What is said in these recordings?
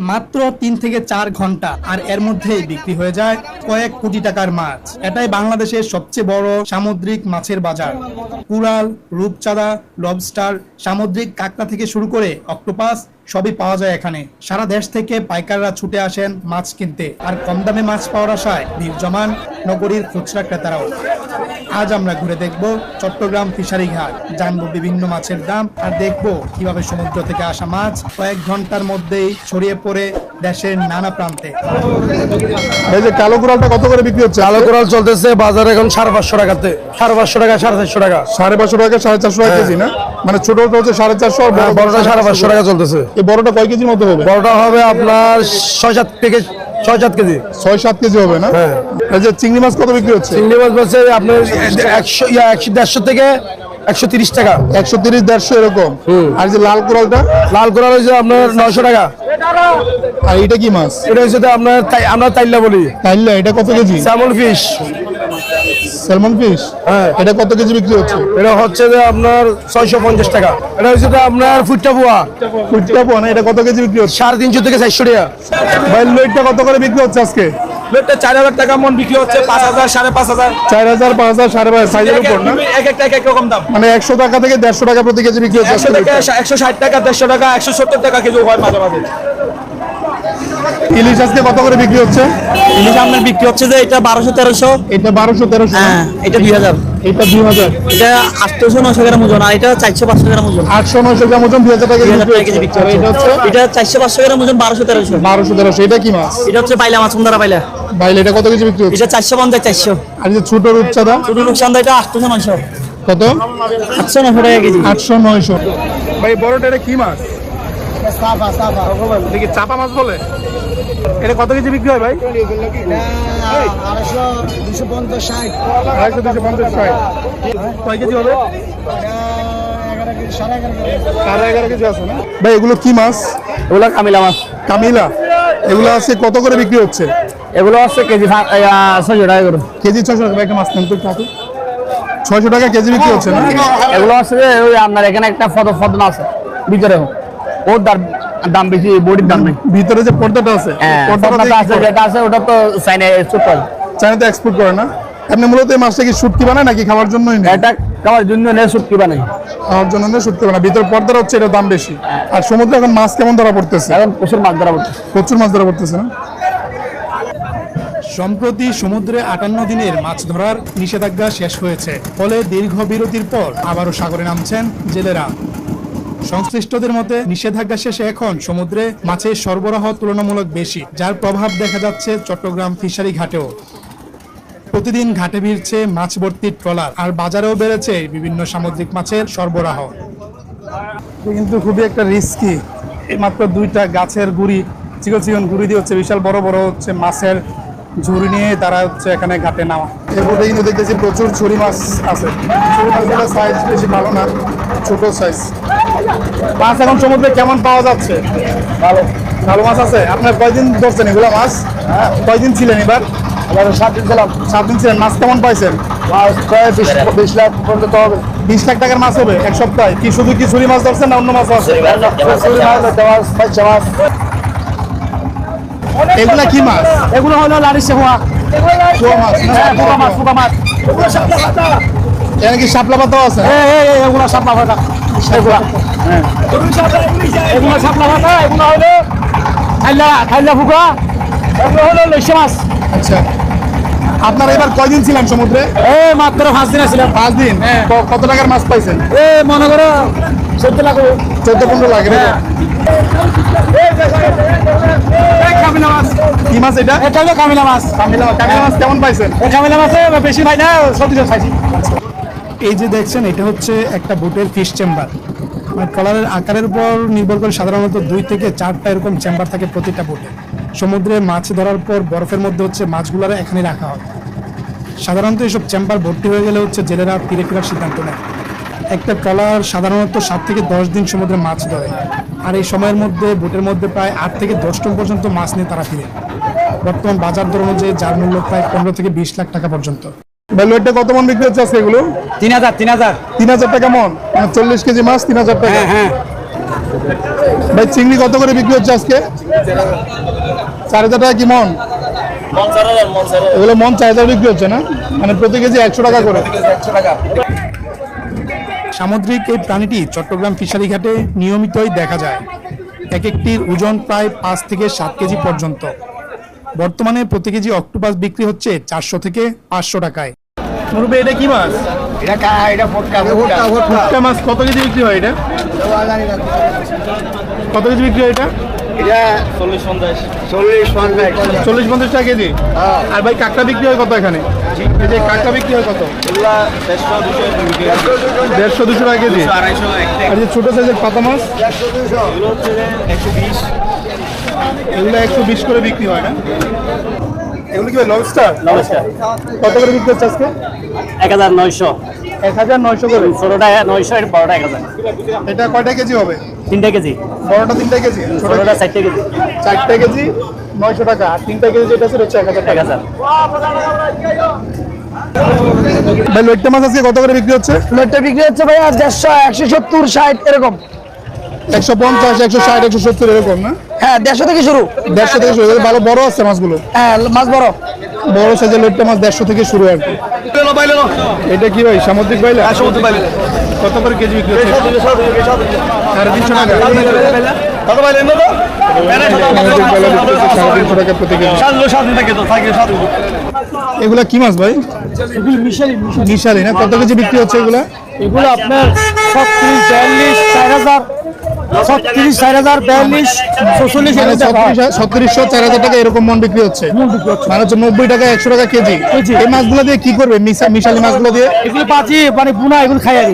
মাত্র 3 থেকে 4 ঘন্টা আর এর মধ্যেই বিক্রি হয়ে যায় কয়েক কোটি টাকার মাছ। এটাই বাংলাদেশের সবচেয়ে বড় সামুদ্রিক মাছের বাজার। কুড়াল, রূপচাঁদা, লবস্টার, সামুদ্রিক কাঁকড়া থেকে শুরু করে অক্টোপাস সবই পাওয়া যায় এখানে। সারা দেশ থেকে পাইকাররা ছুটে আসেন মাছ কিনতে, আর কম দামে মাছ পাওয়ার আশায় ভিড় জমান নগরীর খুচরা ক্রেতারাও। আজ আমরা ঘুরে দেখব চট্টগ্রাম ফিশারি ঘাট, জানবো বিভিন্ন মাছের দাম আর দেখবো কিভাবে সমুদ্র থেকে আসা মাছ কয়েক ঘন্টার মধ্যেই ছড়িয়ে পড়ে দেশের নানা প্রান্তে। এই যে কালো কুড়ালটা কত করে বিক্রি হচ্ছে? কালো কুড়াল চলতেছে বাজারে এখন 550 টাকাতে, 550 টাকা, 450 টাকা, 550 টাকা, 450 টাকা কেজি না? মানে ছোটটা হচ্ছে 450 আর বড়টা 550 টাকা চলতেছে। এই বড়টা কয় কেজির মধ্যে হবে? বড়টা হবে আপনার 6-7 কেজি, 6-7 কেজি, 6-7 কেজি হবে না? হ্যাঁ। এই যে চিংড়ি মাছ কত বিক্রি হচ্ছে? চিংড়ি মাছ বলছে আপনার 100 থেকে 130 টাকা, 130-150 এরকম। আর যে লাল কুড়ালটা? লাল কুড়াল হচ্ছে আপনার 900 টাকা। আর এটা কি মাছ? এটা হচ্ছে আপনার আমরা তাইল্লা বলি। তাইল্লা, এটা কত KG? Salmon fish. Salmon fish? হ্যাঁ। এটা কত কেজি বিক্রি হচ্ছে? এটা হচ্ছে যে আপনার 650 টাকা। এটা হচ্ছে আপনার ফুটটা পোয়া। ফুটটা পোয়া না? এটা কত কেজি বিক্রি হচ্ছে? 350 থেকে 400 টাকা। ভাই লইটটা কত করে বিক্রি হচ্ছে আজকে? লোটটা 4000 টাকা মন বিক্রি হচ্ছে, 5000, 5500, 4000, 5000, 5500 সাইজের উপর না? এক একটা এক এক রকম দাম। মানে 100 টাকা থেকে 150 টাকা প্রতি কেজি বিক্রি হচ্ছে 100 থেকে 160 টাকা, 150 টাকা, 170 টাকা কেজি হয় মাঝে মাঝে। ইলিশ আজকে কত করে বিক্রি হচ্ছে? ইলিশ আপনার বিক্রি হচ্ছে যে এটা 1200-1300, এটা 1200-1300। হ্যাঁ এটা 2000, এটা 2000, এটা 800-900 গ্রাম ওজন, আর এটা 400-500 গ্রাম ওজন। 800-900 গ্রাম ওজন 2000 টাকা 2000 কেজি বিক্রি হচ্ছে। এটা হচ্ছে এটা 400-500 গ্রাম ওজন, 1200-1300। 1200-1300। এটা কি মাছ? এটা হচ্ছে পাইলা মাছ, সুন্দরা পাইলা। ভাই এটা কত কেজি বিক্রি হচ্ছে? এটা 450-400। আর যে ছোট রূপচাঁদা ছোট রূপচাঁদা এটা 800-900, কত? 800-900 টাকা কেজি। 800-900। ভাই বড়টা এটা কি মাছ? দেখি চাপা মাছ বলে। এটা কত কেজি বিক্রি হয় ভাই? 250-250-60। কয় কেজি হবে? 11.5 কেজি আছে না? ভাই এগুলো কি মাছ? এগুলো কামিলা মাছ। কামিলা। এগুলো আছে কত করে বিক্রি হচ্ছে? এগুলো আছে কেজি 600 টাকা করে। কেজি 600 টাকা। একটা মাছ নেন তো একটু। 600 টাকা কেজি বিক্রি হচ্ছে না? এগুলো আছে যে ওই আপনার এখানে একটা ফদন আছে ভিতরে, ওর দাম বেশি, বডির দাম নেই। ভিতরে যে পর্দাটা আছে, পর্দাটা আছে যেটা আছে ওটা তো চাইনা এক্সপোর্ট করে। চায়নাতে এক্সপোর্ট করে না? আপনি মূলত এই মাছটা কি শুটকি বানায় নাকি খাওয়ার জন্যই নেই? এটা খাওয়ার জন্য নেই, শুটকি বানাই। খাওয়ার জন্য নেই, শুটকি বানায়। ভিতর পর্দাটা হচ্ছে, এটা দাম বেশি। আর সমুদ্রে এখন মাছ কেমন ধরা পড়তেছে? এখন প্রচুর মাছ ধরা পড়ছে। প্রচুর মাছ ধরা পড়তেছে না? সম্প্রতি সমুদ্রে 58 দিনের মাছ ধরার নিষেধাজ্ঞা শেষ হয়েছে, ফলে দীর্ঘ বিরতির পর আবারও সাগরে নামছেন জেলেরা। সংশ্লিষ্টদের মতে নিষেধাজ্ঞা শেষে এখন সমুদ্রে মাছের সরবরাহ তুলনামূলক বেশি, যার প্রভাব দেখা যাচ্ছে চট্টগ্রাম ফিশারি ঘাটেও। প্রতিদিন ঘাটে ভিড়ছে মাছ ভর্তি ট্রলার, আর বাজারেও বেড়েছে বিভিন্ন সামুদ্রিক মাছের সরবরাহ। কিন্তু খুবই একটা রিস্কি। এই মাত্র 2টা গাছের গুড়ি, চিকন চিকন গুড়ি দিয়ে হচ্ছে বিশাল বড় বড় হচ্ছে মাছের ঝুড়ি নিয়ে তারা হচ্ছে এখানে ঘাটে নামা। এর মধ্যে কিন্তু দেখতেছি প্রচুর ছুরি মাছ আছে। ছুরি মাছগুলো সাইজ বেশি ভালো না, ছোট সাইজ মাছ। এখন সমুদ্রে কেমন পাওয়া যাচ্ছে? ভালো ভালো মাছ আছে। আপনার কয়দিন ধরছেন এগুলো মাছ? কয়দিন ছিলেন এবার? 7 দিন ছিলাম। 7 দিন ছিলেন। মাছ কেমন পাইছেন? মাছ প্রায় 20 লাখ পর্যন্ত হবে। 20 লাখ টাকার মাছ হবে এক সপ্তাহে? কি শুধু কি ছুরি মাছ ধরছেন না অন্য মাছ আছে? ছুরি মাছ, পাইচা মাছ। এগুলা কি মাছ? এগুলো হলো লারিসে পোয়া। পোয়া মাছ না? পোকা মাছ, পোকা মাছ। এখানে কি শাপলা পাতাও আছে? এগুলো শাপলা ভাতা। এগুলো শাপলা ভাতা, এগুলো হলো খাইলা ফুকা, এগুলো হলো লইসা মাছ। আচ্ছা, আপনারা এবার কয়দিন ছিলেন সমুদ্রে? মাত্র 5 দিন ছিলাম। 5 দিন। কত টাকার মাছ পাইছেন? মনে করো 14 লাখ, 14-15 লাখ। কামিলা মাছ। কি মাছ এটা? এটা হলো কামিলা মাছ। কামিলা মাছ কেমন পাইছেন? কামিলা মাছে বেশি পাই না, 40 খাইছি। এই যে দেখছেন, এটা হচ্ছে একটা বোটের ফিশ চেম্বার। ট্রলারের আকারের উপর নির্ভর করে সাধারণত 2 থেকে 4টা এরকম চেম্বার থাকে প্রতিটা বোটে। সমুদ্রে মাছ ধরার পর বরফের মধ্যে হচ্ছে মাছগুলোর এখানে রাখা হয়। সাধারণত এইসব চেম্বার ভর্তি হয়ে গেলে হচ্ছে জেলেরা ফিরে ফেরার সিদ্ধান্ত নেয়। একটা ট্রলার সাধারণত 7 থেকে 10 দিন সমুদ্রে মাছ ধরে, আর এই সময়ের মধ্যে বোটের মধ্যে প্রায় 8 থেকে 10 টন পর্যন্ত মাছ নিয়ে তারা ফিরে। বর্তমান বাজার দর অনুযায়ী যার মূল্য প্রায় 15 থেকে 20 লাখ টাকা পর্যন্ত। ভ্যালুয়েটটা কত মন বিক্রি হচ্ছে আজকে এগুলো? 3000 3000 টাকা মন। 40 কেজি মাছ 3000 টাকা। হ্যাঁ। ভাই চিংড়ি কত করে বিক্রি হচ্ছে আজকে? 4,000 টাকা কি মন? এগুলো মন 4,000 বিক্রি হচ্ছে না, মানে প্রতি কেজি 100 টাকা করে। সামুদ্রিক এই প্রাণীটি চট্টগ্রাম ফিশারি ঘাটে নিয়মিতই দেখা যায়। এক একটির ওজন প্রায় 5 থেকে 7 কেজি পর্যন্ত। বর্তমানে প্রতি কেজি অক্টোপাস বিক্রি হচ্ছে 400 থেকে 500 টাকায়। মুরব্বী এটা কি মাছ? ফুটকা মাছ কত কেজি বিক্রি হয় এটা? কত কেজি বিক্রি হয় এটা? 40-50 টাকা কেজি। আর ভাই কাঁকড়া বিক্রি হয় কত এখানে? এই যে কাঁকড়া বিক্রি হয় কত? 150-200 টাকা কেজি। আর যে ছোট সাইজের পাতা মাছ এগুলো 120 করে বিক্রি হয় না? এগুলো কি লবস্টার? কত করে বিক্রি হচ্ছে আজকে? 1900, 1,900 করে। ছোটটা 900, এর বড়টা 1000। এটা কয়টা কেজি হবে? 3 কেজি, বড়টা 3টা কেজি, ছোটটা 4 কেজি। 4টা কেজি 900 টাকা, আর 3টা কেজি যেটা আছে হচ্ছে 1,000 টাকা। 1000। ভাই লইট্টা মাছ আজকে কত করে বিক্রি হচ্ছে? লইট্টা বিক্রি হচ্ছে ভাই 150, 170, 60 এরকম। 150, 160, 170 এরকম না? হ্যাঁ, 150 থেকে শুরু। 150 থেকে শুরু। ভালো বড় আছে মাছগুলো। হ্যাঁ, মাছ বড় সাইজের লইট্টা মাছ 150 থেকে শুরু আর কি। এটা কি ভাই সামুদ্রিক বাইলা? কত করে কেজি বিক্রি হচ্ছে? 350 টাকা। সামুদ্রিক বাইলা বিক্রি হচ্ছে 350 টাকা প্রতি কেজি। এগুলা কি মাছ ভাই? মিশালি না? কত কেজি বিক্রি হচ্ছে এগুলা? এগুলো আপনার 36, 42, 4000, 36, 4000, 42, 46, 3600, 4,000 টাকা এরকম মন বিক্রি হচ্ছে। মানে হচ্ছে 90 টাকা, 100 টাকা কেজি। এই মাছগুলো দিয়ে কি করবে? মিশালি মাছগুলো দিয়ে এগুলো পাচ্ছি মানে বুনা, এগুলো খাই আর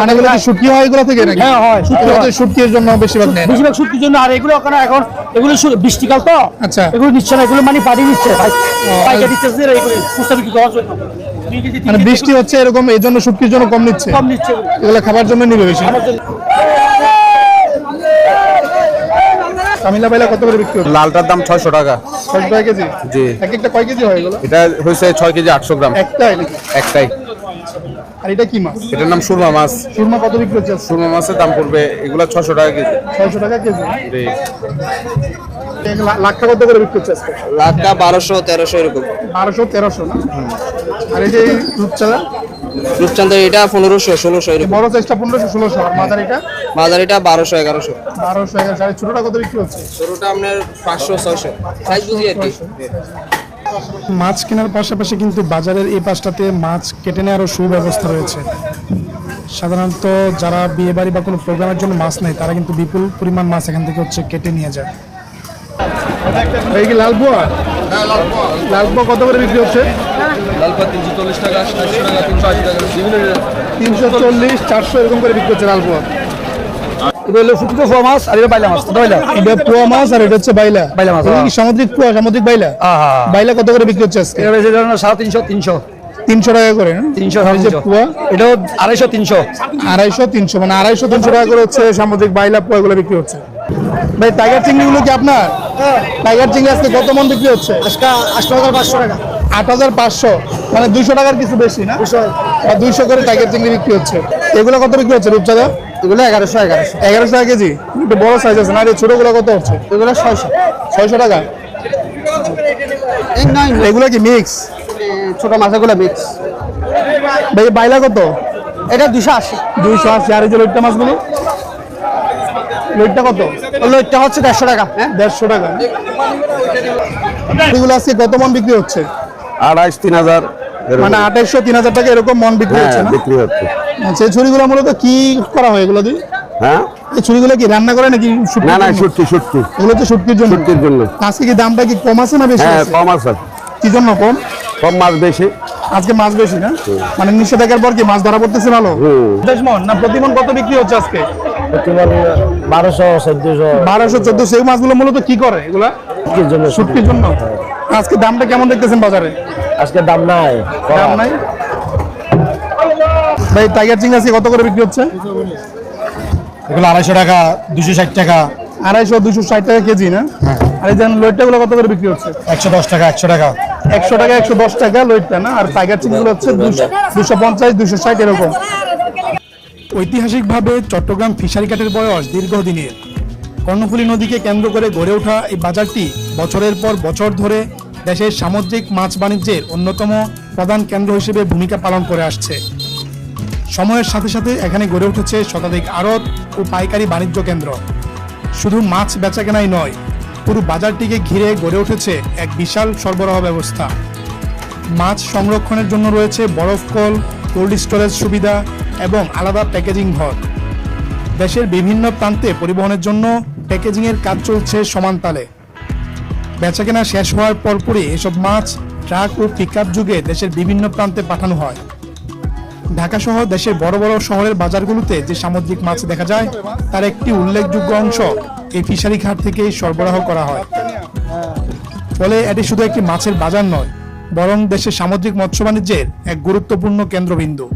মানে এগুলো কি শুটকি হয় এগুলো থেকে নাকি? হ্যাঁ, হয়। শুটকির জন্য বেশিরভাগ নেয়। বেশিরভাগ শুটকির জন্য। আর এগুলো ওখানে এখন এগুলো বৃষ্টিকাল তো, আচ্ছা। এগুলো নিচ্ছে না, এগুলো মানে পানি নিচ্ছে, পাইকারি দিচ্ছে এগুলো খুচরা বিক্রি করার জন্য। মানে বৃষ্টি হচ্ছে এরকম, এই জন্য শুটকির জন্য কম নিচ্ছে। কম নিচ্ছে এগুলো খাবার জন্য নিবে বেশি। কামিলা বাইলা কত করে বিক্রি হচ্ছে? লালটার দাম 600 টাকা। 600 টাকা কেজি? জি। এক একটা কয় কেজি হয় এগুলো? এটা হয়েছে 6 কেজি 800 গ্রাম। একটাই নাকি? একটাই। আর এটা কি মাছ? এটার নাম সুরমা মাছ। সুরমা কত বিক্রি হচ্ছে? সুরমা মাছের দাম পড়বে এগুলা 600 টাকা কেজি। 600 টাকা কেজি। জি। লাখটা কত করে বিক্রি হচ্ছে আজকে? লাখটা 1200 1300 এরকম। 1200 1300 না? আর এই যে রূপচাঁদা? রূপচাঁদা এটা 1500 1600 এরকম। বড় সাইজটা 1500 1600, আর মাঝারিটা? মাঝারিটা 1200 1100। 1200 1100। আর ছোটটা কত বিক্রি হচ্ছে? ছোটটা আপনার 500 600 সাইজ বুঝি আর কি। মাছ কেনার পাশাপাশি কিন্তু বাজারের এই পাশটাতে মাছ কেটে নেওয়ারও সুব্যবস্থা রয়েছে। সাধারণত যারা বিয়ে বাড়ি বা কোনো প্রোগ্রামের জন্য মাছ নেয় তারা কিন্তু বিপুল পরিমাণ মাছ এখান থেকে কেটে নিয়ে যায়। এই কি লাল পোয়া? লাল পোয়া কত করে বিক্রি হচ্ছে? লালপা 340 টাকা 400 টাকা 380 টাকা বিভিন্ন 340 400 এরকম করে বিক্রি হচ্ছে লাল পোয়া। এটা হলো শুকনো পোয়া মাছ, আর এটা বাইলা মাছ। এটা পোয়া মাছ আর এটা হচ্ছে বাইলা। বাইলা মাছ, এটা কি সামুদ্রিক পোয়া, সামুদ্রিক বাইলা? বাইলা কত করে বিক্রি হচ্ছে আজকে? এটা বেশি ধরনের 350, 300, 300 টাকা করে না? 300, আর এই যে 300। পোয়া এটাও 250, 300। 250 300, মানে 250 300 টাকা করে হচ্ছে সামুদ্রিক বাইলা পোয়া গুলো বিক্রি হচ্ছে। ভাই টাইগার চিংড়ি গুলো কি আপনার? টাইগার চিংড়ি আজকে কত মন বিক্রি হচ্ছে? আজকে 8500 টাকা। 8500, মানে 200 টাকার কিছু বেশি না? 200 করে টাইগার চিংড়ি বিক্রি হচ্ছে। এগুলো কত বিক্রি হচ্ছে রূপচাঁদা? এগুলো 1100 1100 টাকা কেজি। একটু বড় সাইজ আছে না? আর এই ছোটগুলো কত হচ্ছে? এগুলো 600। 600 টাকা। এগুলো কি মিক্স? ছোট মাছগুলো মিক্স। ভাই বাইলা কত? এটা 280। 280। আর এই যে লইট্টা মাছগুলো? লইট্টা কত? লইট্টা হচ্ছে 150 টাকা। 150 টাকা। এগুলো আজকে কত মন বিক্রি হচ্ছে? 28 3000 মানে 2800 3000 টাকা এরকম মন বিক্রি হচ্ছে না? বিক্রি হচ্ছে। আচ্ছা, এই ছুরিগুলো মূলত কি করা হয় এগুলো দিয়ে? হ্যাঁ, এই ছুরিগুলো কি রান্না করে নাকি? না না শুটকি এগুলো হচ্ছে শুটকির জন্য। শুটকির জন্য। আজকে কি দামটা কি কম আছে না বেশি হ্যাঁ, আছে? কম আছে। কি জন্য কম? কম মাছ বেশি। আজকে মাছ বেশি না? মানে নিষেধাজ্ঞার পর কি মাছ ধরা পড়তেছে ভালো? 10 মন না প্রতি মন কত বিক্রি হচ্ছে আজকে? 1200, 1400। 1200 1400। এই মাছগুলো মূলত কি করে এগুলা? শুটকির জন্য। আজকে দামটা কেমন দেখতেছেন বাজারে? আজকে দাম নাই। দাম নাই। ভাই টাইগার চিংড়ি আজকে কত করে বিক্রি হচ্ছে? এগুলো 250 টাকা, 260 টাকা। 250 260 টাকা কেজি না? আর এই যে লইট্টা গুলো কত করে বিক্রি হচ্ছে? 110 টাকা, 100 টাকা। 100 টাকা 110 টাকা লইট্টা না? আর টাইগার চিংড়ি গুলো হচ্ছে 250 260 এরকম। ঐতিহাসিকভাবে চট্টগ্রাম ফিশারি ঘাটের বয়স দীর্ঘদিনের। কর্ণফুলী নদীকে কেন্দ্র করে গড়ে ওঠা এই বাজারটি বছরের পর বছর ধরে দেশের সামুদ্রিক মাছ বাণিজ্যের অন্যতম প্রধান কেন্দ্র হিসেবে ভূমিকা পালন করে আসছে। সময়ের সাথে সাথে এখানে গড়ে উঠেছে শতাধিক আড়ত ও পাইকারি বাণিজ্য কেন্দ্র। শুধু মাছ বেচাকেনাই নয়, পুরো বাজারটিকে ঘিরে গড়ে উঠেছে এক বিশাল সরবরাহ ব্যবস্থা। মাছ সংরক্ষণের জন্য রয়েছে বরফকল, কোল্ড স্টোরেজ সুবিধা এবং আলাদা প্যাকেজিং ঘর। দেশের বিভিন্ন প্রান্তে পরিবহনের জন্য প্যাকেজিংয়ের কাজ চলছে সমান তালে। বেচাকেনা শেষ হওয়ার পরপরই এসব মাছ ট্রাক ও পিকআপ যুগে দেশের বিভিন্ন প্রান্তে পাঠানো হয়। ঢাকা সহ দেশের বড় বড় শহরের বাজারগুলোতে যে সামুদ্রিক মাছ দেখা যায় তার একটি উল্লেখযোগ্য অংশ এই ফিশারি ঘাট থেকেই সরবরাহ করা হয়। ফলে এটি শুধু একটি মাছের বাজার নয়, বরং দেশের সামুদ্রিক মৎস্য বাণিজ্যের এক গুরুত্বপূর্ণ কেন্দ্রবিন্দু।